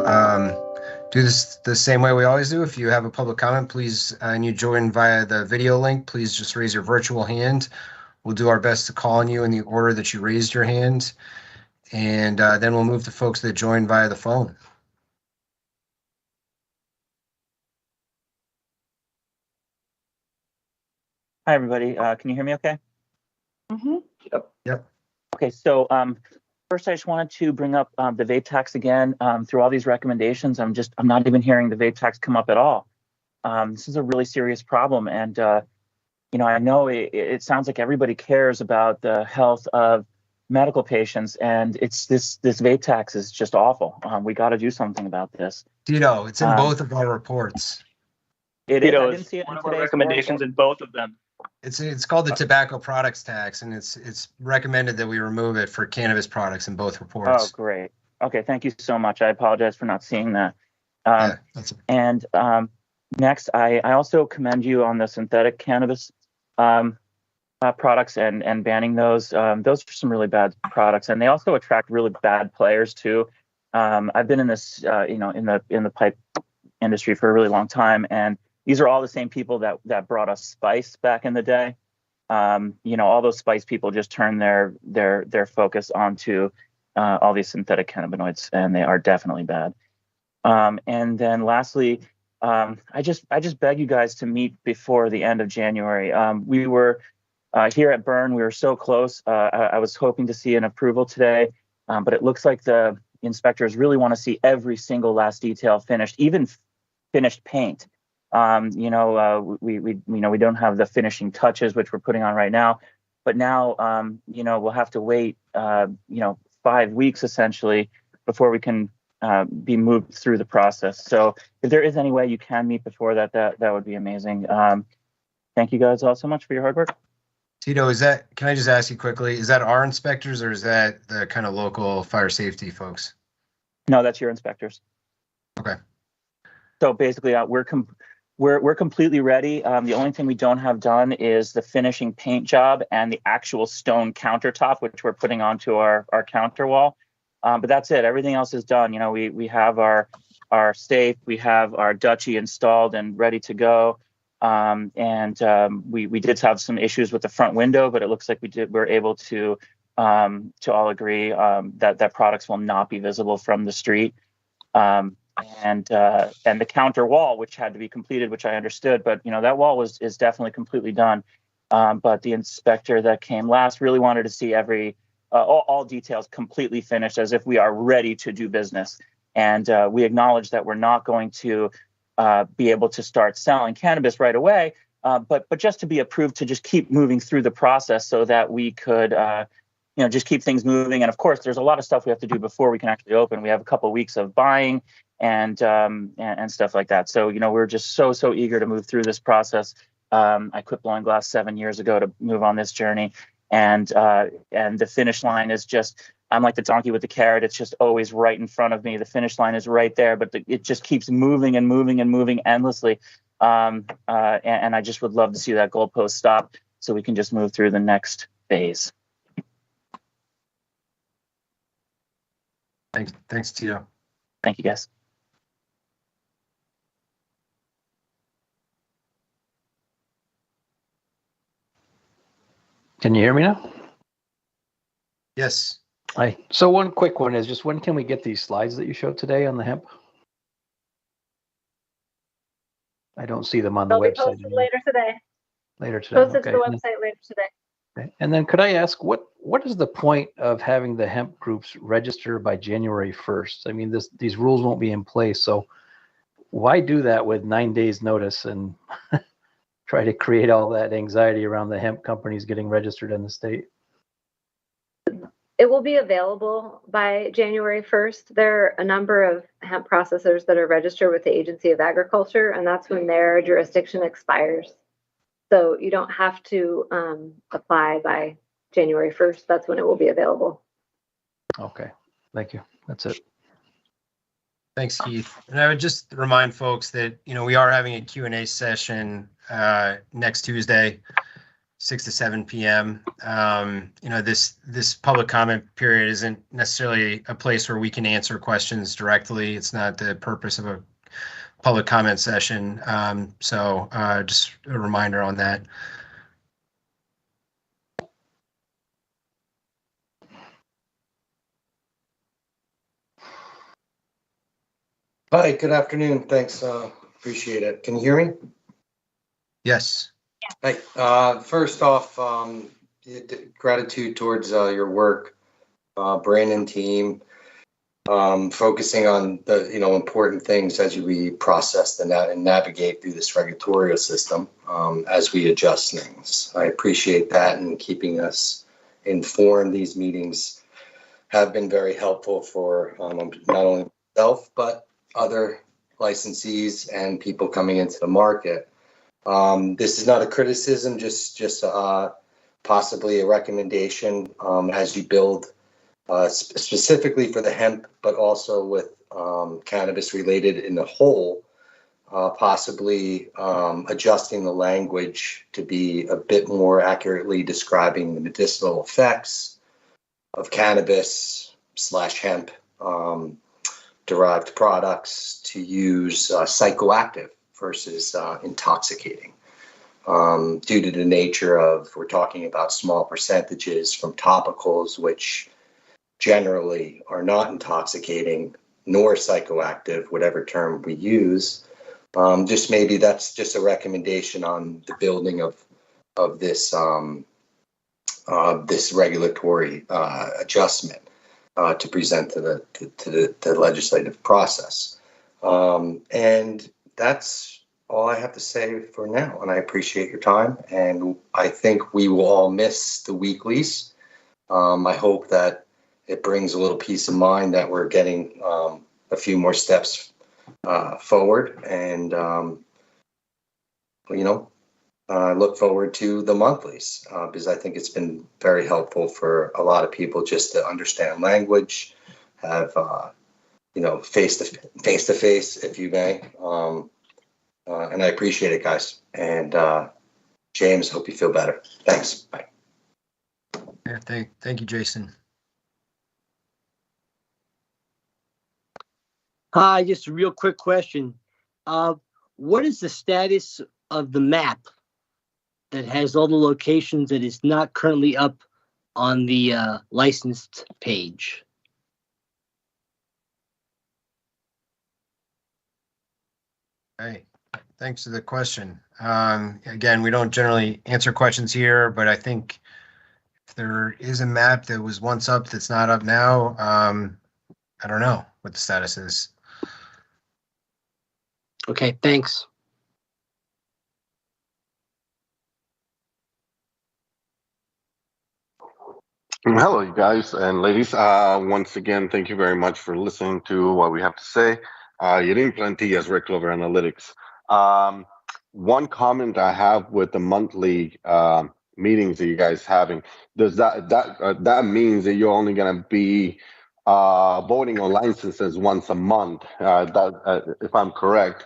Speaker 1: do this the same way we always do. If you have a public comment, please, and you join via the video link, please just raise your virtual hand. We'll do our best to call on you in the order that you raised your hand. And then we'll move to folks that join via the phone.
Speaker 5: Hi, everybody. Can you hear me okay?
Speaker 4: Mm-hmm.
Speaker 1: Yep.
Speaker 5: Okay, so first I just wanted to bring up the vape tax again. Through all these recommendations, I'm not even hearing the vape tax come up at all. This is a really serious problem. And, I know it sounds like everybody cares about the health of medical patients, and it's this vape tax is just awful. We got to do something about this.
Speaker 1: Tito, it's in both of our reports.
Speaker 5: It is. I didn't see it
Speaker 3: one
Speaker 5: in
Speaker 3: of our
Speaker 5: today's
Speaker 3: recommendations in both of them.
Speaker 1: It's called the tobacco products tax, and it's recommended that we remove it for cannabis products in both
Speaker 5: Oh,
Speaker 1: reports.
Speaker 5: great. Okay, thank you so much. I apologize for not seeing that.
Speaker 1: Yeah, that's
Speaker 5: And next, I also commend you on the synthetic cannabis products and banning those. Those are some really bad products, and they also attract really bad players too. I've been in this, in the pipe industry for a really long time, and these are all the same people that brought us spice back in the day. All those spice people just turn their focus onto all these synthetic cannabinoids, and they are definitely bad. And then lastly, I just beg you guys to meet before the end of January. We were here at Byrne. We were so close. I was hoping to see an approval today, but it looks like the inspectors really want to see every single last detail finished, even finished paint. We don't have the finishing touches, which we're putting on right now, but now, we'll have to wait, 5 weeks essentially before we can be moved through the process. So if there is any way you can meet before that would be amazing. Thank you guys all so much for your hard work.
Speaker 1: Tito, can I just ask you quickly, is that our inspectors or is that the kind of local fire safety folks?
Speaker 5: No, that's your inspectors.
Speaker 1: Okay.
Speaker 5: So basically, we're completely ready. The only thing we don't have done is the finishing paint job and the actual stone countertop, which we're putting onto our counter wall. But that's it. Everything else is done. We have our safe, we have our Dutchie installed and ready to go. We did have some issues with the front window, but it looks like we're able to all agree that products will not be visible from the street. And the counter wall, which had to be completed, which I understood, but that wall is definitely completely done. But the inspector that came last really wanted to see all details completely finished, as if we are ready to do business. And we acknowledge that we're not going to be able to start selling cannabis right away, but just to be approved to just keep moving through the process so that we could just keep things moving. And of course, there's a lot of stuff we have to do before we can actually open. We have a couple of weeks of buying and stuff like that. So, we're just so eager to move through this process. I quit blowing glass 7 years ago to move on this journey. And the finish line is just, I'm like the donkey with the carrot. It's just always right in front of me. The finish line is right there, but it just keeps moving and moving and moving endlessly. And I just would love to see that goalpost stop so we can just move through the next phase.
Speaker 1: Thanks, Tito.
Speaker 5: Thank you, guys.
Speaker 6: Can you hear me now?
Speaker 1: Yes.
Speaker 6: Hi. So one quick one is just when can we get these slides that you showed today on the hemp? I don't see them on the
Speaker 2: They'll be
Speaker 6: website
Speaker 2: posted
Speaker 6: anymore.
Speaker 2: later today.
Speaker 6: Later today.
Speaker 2: Posted
Speaker 6: Okay.
Speaker 2: to the website later today.
Speaker 6: Okay. And then could I ask what is the point of having the hemp groups register by January 1st? I mean, these rules won't be in place, so why do that with 9 days notice and try to create all that anxiety around the hemp companies getting registered in the state?
Speaker 2: It will be available by January 1st. There are a number of hemp processors that are registered with the Agency of Agriculture, and that's when their jurisdiction expires. So you don't have to apply by January 1st. That's when it will be available.
Speaker 6: Okay. Thank you. That's it.
Speaker 1: Thanks, Keith. And I would just remind folks that, we are having a Q&A session next Tuesday, 6 to 7 p.m. This public comment period isn't necessarily a place where we can answer questions directly. It's not the purpose of a public comment session. So just a reminder on that.
Speaker 7: Hi, good afternoon. Thanks. Appreciate it. Can you hear me?
Speaker 1: Yes.
Speaker 7: Hi. First off, gratitude towards your work, Brandon team, focusing on the important things as we process and navigate through this regulatory system as we adjust things. I appreciate that, and keeping us informed. These meetings have been very helpful for not only myself but other licensees and people coming into the market. This is not a criticism, just possibly a recommendation as you build specifically for the hemp, but also with cannabis related in the whole, possibly adjusting the language to be a bit more accurately describing the medicinal effects of cannabis / hemp derived products, to use psychoactive versus intoxicating, due to the nature of, we're talking about small percentages from topicals, which generally are not intoxicating nor psychoactive, whatever term we use. Just maybe that's just a recommendation on the building of this this regulatory adjustment to present to the legislative process. And that's all I have to say for now. And I appreciate your time. And I think we will all miss the weeklies. I hope that it brings a little peace of mind that we're getting a few more steps forward. And, I look forward to the monthlies because I think it's been very helpful for a lot of people just to understand language, have, face to face, if you may. And I appreciate it, guys. And James, hope you feel better. Thanks. Bye.
Speaker 1: Yeah, thank you, Jason.
Speaker 8: Hi, just a real quick question. What is the status of the map that has all the locations that is not currently up on the licensed page?
Speaker 1: Hey, thanks for the question. Again, we don't generally answer questions here, but I think if there is a map that was once up that's not up now, I don't know what the status is.
Speaker 8: Okay, thanks.
Speaker 9: Hello, you guys and ladies. Once again, thank you very much for listening to what we have to say. Yirin Plantillas, Red Clover Analytics. One comment I have with the monthly meetings that you guys having, does that means that you're only going to be voting on licenses once a month? If I'm correct.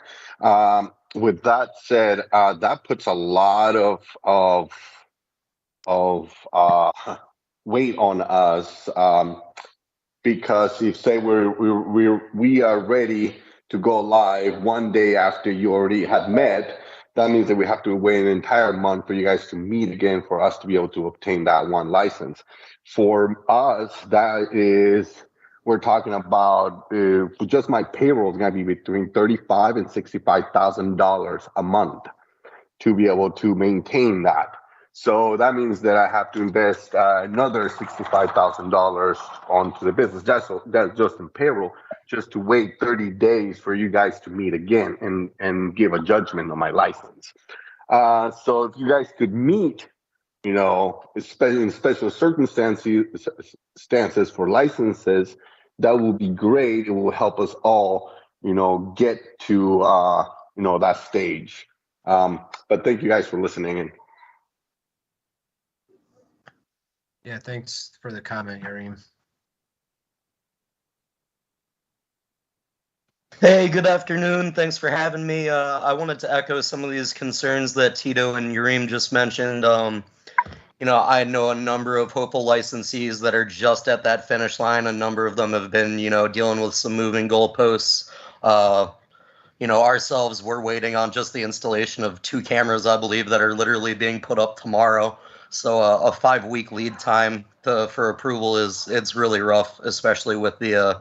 Speaker 9: with that said, that puts a lot of weight on us. Because if say we are ready to go live one day after you already had met, that means that we have to wait an entire month for you guys to meet again for us to be able to obtain that one license. For us, that is, we're talking about just my payroll is going to be between $35,000 and $65,000 a month to be able to maintain that. So that means that I have to invest another $65,000 onto the business. That's just in payroll, just to wait 30 days for you guys to meet again and give a judgment on my license. So if you guys could meet, especially in special circumstances for licenses, that will be great. It will help us all, get to, that stage. But thank you guys for listening in.
Speaker 1: Yeah, thanks for the comment, Yareem.
Speaker 10: Hey, good afternoon. Thanks for having me. I wanted to echo some of these concerns that Tito and Yareem just mentioned. I know a number of hopeful licensees that are just at that finish line. A number of them have been, dealing with some moving goalposts. Ourselves, we're waiting on just the installation of 2 cameras, I believe, that are literally being put up tomorrow. So a 5-week lead time for approval it's really rough, especially with the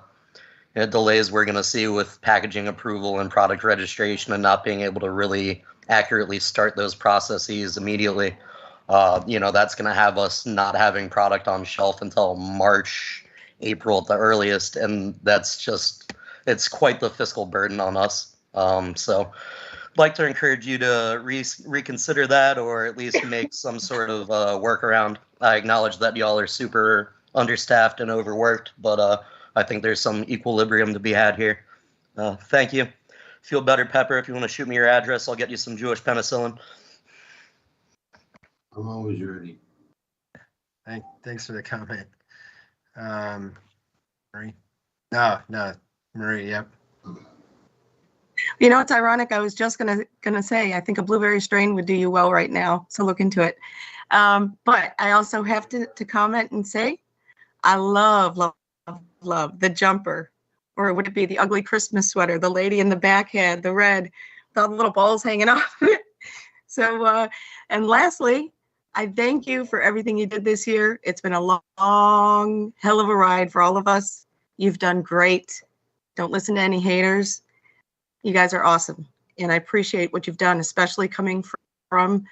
Speaker 10: delays we're going to see with packaging approval and product registration and not being able to really accurately start those processes immediately. That's going to have us not having product on shelf until March, April at the earliest, and it's quite the fiscal burden on us. So I'd like to encourage you to reconsider that, or at least make some sort of workaround. I acknowledge that y'all are super understaffed and overworked, but I think there's some equilibrium to be had here. Thank you. Feel better, Pepper. If you want to shoot me your address, I'll get you some Jewish penicillin.
Speaker 7: I'm always ready.
Speaker 1: Thanks for the comment. Marie? No, Marie, yep.
Speaker 11: It's ironic. I was just gonna say, I think a blueberry strain would do you well right now. So look into it. But I also have to comment and say, I love the jumper, or would it be the ugly Christmas sweater? The lady in the back had the red, with all the little balls hanging off of it. So, and lastly, I thank you for everything you did this year. It's been a long hell of a ride for all of us. You've done great. Don't listen to any haters. You guys are awesome, and I appreciate what you've done, especially coming from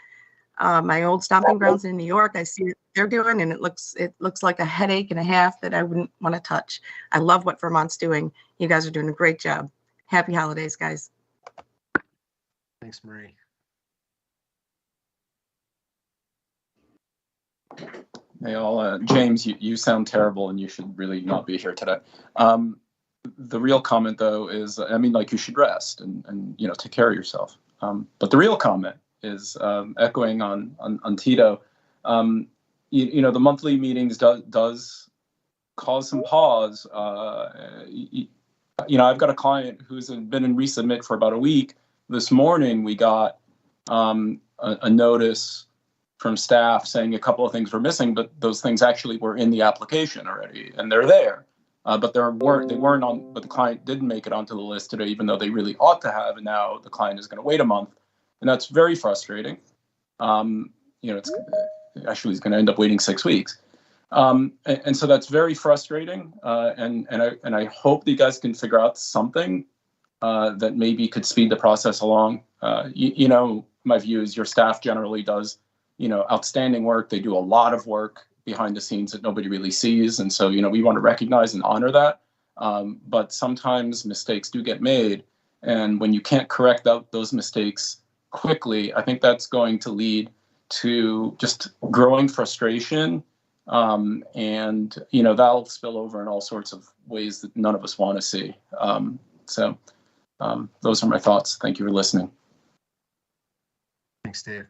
Speaker 11: my old stomping grounds in New York. I see what they're doing, and it looks like a headache and a half that I wouldn't want to touch. I love what Vermont's doing. You guys are doing a great job. Happy holidays, guys.
Speaker 1: Thanks, Marie.
Speaker 12: Hey, all, James, you sound terrible, and you should really not be here today. The real comment, though, is, you should rest and take care of yourself. But the real comment is echoing on Tito. The monthly meetings does cause some pause. I've got a client who's been in resubmit for about a week. This morning, we got a notice from staff saying a couple of things were missing, but those things actually were in the application already, and they're there. But they weren't on. But the client didn't make it onto the list today, even though they really ought to have. And now the client is going to wait a month, and that's very frustrating. It's actually he's going to end up waiting 6 weeks, and so that's very frustrating. And I hope that you guys can figure out something that maybe could speed the process along. My view is your staff generally does outstanding work. They do a lot of work behind the scenes that nobody really sees. And so, we want to recognize and honor that. But sometimes mistakes do get made. And when you can't correct those mistakes quickly, I think that's going to lead to just growing frustration. And that'll spill over in all sorts of ways that none of us want to see. So those are my thoughts. Thank you for listening.
Speaker 1: Thanks, Dave.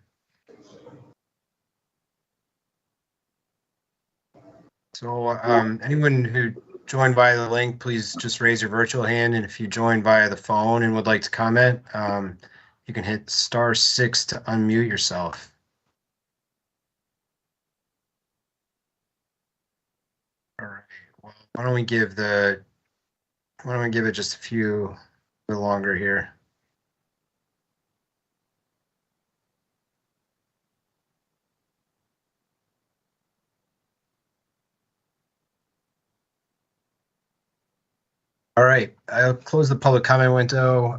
Speaker 1: So anyone who joined via the link, please just raise your virtual hand. And if you joined via the phone and would like to comment, You can hit *6 to unmute yourself. All right. Well, why don't we give it just a few bit longer here. All right, I'll close the public comment window.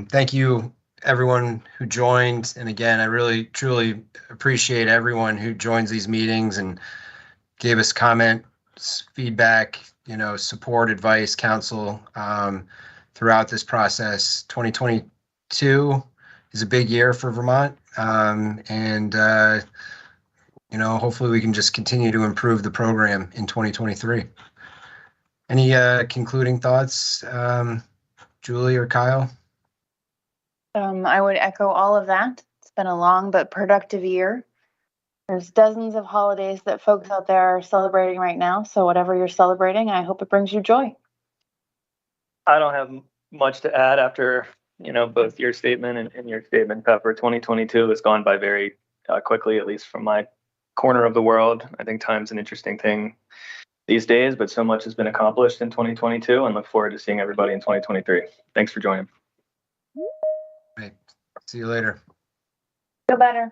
Speaker 1: Thank you, everyone who joined. And again, I really, truly appreciate everyone who joins these meetings and gave us comments, feedback, support, advice, counsel throughout this process. 2022 is a big year for Vermont. Hopefully we can just continue to improve the program in 2023. Any concluding thoughts, Julie or Kyle?
Speaker 4: I would echo all of that. It's been a long but productive year. There's dozens of holidays that folks out there are celebrating right now. So whatever you're celebrating, I hope it brings you joy.
Speaker 3: I don't have much to add after, both your statement and your statement, Pepper. 2022 has gone by very quickly, at least from my corner of the world. I think time's an interesting thing these days, but so much has been accomplished in 2022 and look forward to seeing everybody in 2023. Thanks for joining.
Speaker 1: Great. See you later.
Speaker 4: Feel better.